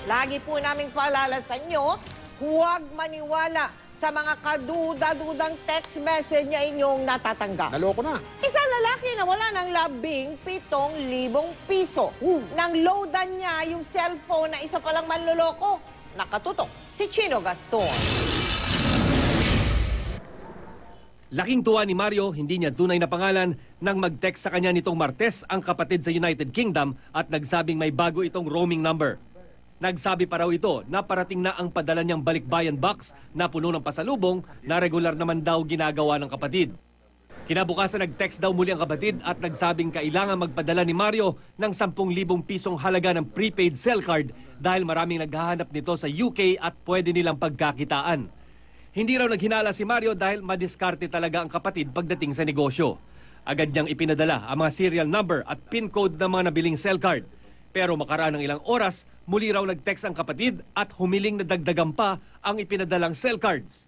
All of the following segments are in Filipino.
Lagi po naming paalala sa inyo, huwag maniwala sa mga kaduda-dudang text message niya inyong natatanggap. Naloko na. Isang lalaki na wala ng 17,000 piso. Nang loadan niya yung cellphone na isa palang manloloko. Nakatutok si Chino Gaston. Laking tuwa ni Mario, hindi niya tunay na pangalan, nang mag-text sa kanya nitong Martes ang kapatid sa United Kingdom at nagsabing may bago itong roaming number. Nagsabi pa raw ito na parating na ang padala niyang balikbayan box na puno ng pasalubong na regular naman daw ginagawa ng kapatid. Kinabukasan nag-text daw muli ang kapatid at nagsabing kailangan magpadala ni Mario ng 10,000 pisong halaga ng prepaid cell card dahil maraming naghahanap nito sa UK at pwede nilang pagkakitaan. Hindi raw naghinala si Mario dahil madiskarte talaga ang kapatid pagdating sa negosyo. Agad niyang ipinadala ang mga serial number at PIN code ng mga nabiling cell card. Pero makaraan ng ilang oras, muli raw nag-text ang kapatid at humiling na dagdagan pa ang ipinadalang cell cards.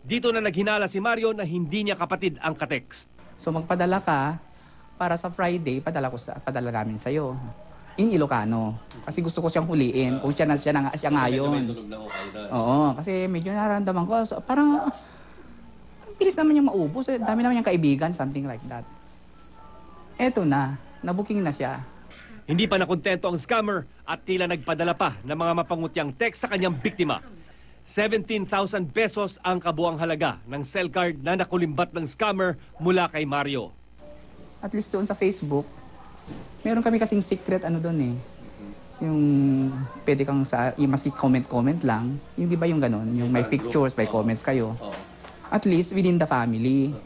Dito na naghinala si Mario na hindi niya kapatid ang ka-text. So magpadala ka, para sa Friday, padala namin sa'yo. In Ilocano. Kasi gusto ko siyang huliin kung siya ngayon. Oo, kasi medyo nararamdaman ko. So, parang, ang bilis naman niya maubos. Dami naman niyang kaibigan, something like that. Eto na, nabuking na siya. Hindi pa nakontento ang scammer at tila nagpadala pa ng mga mapangutyang text sa kanyang biktima. 17,000 pesos ang kabuang halaga ng cell card na nakulimbat ng scammer mula kay Mario. At least doon sa Facebook, meron kami kasing secret doon eh. Yung pwede kang maski comment lang. Yung di ba yung ganun? Yung may pictures, may comments kayo. At least within the family.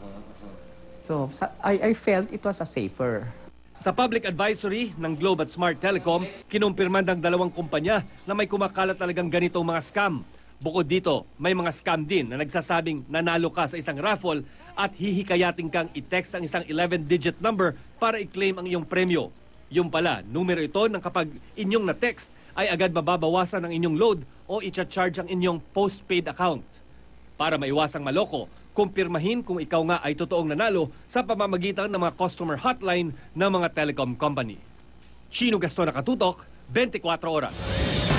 So I felt it was a safer. Sa public advisory ng Globe at Smart Telecom, kinumpirman ng dalawang kumpanya na may kumakalat talagang ganitong mga scam. Bukod dito, may mga scam din na nagsasabing nanalo ka sa isang raffle at hihikayating kang i-text ang isang 11-digit number para i-claim ang iyong premyo. Yung pala, numero ito ng kapag inyong na-text ay agad mababawasan ang inyong load o i-charge ang inyong postpaid account. Para maiwasang maloko, kumpirmahin kung ikaw nga ay totoong nanalo sa pamamagitan ng mga customer hotline ng mga telecom company. Chino Gaston, Nakatutok, 24 Oras.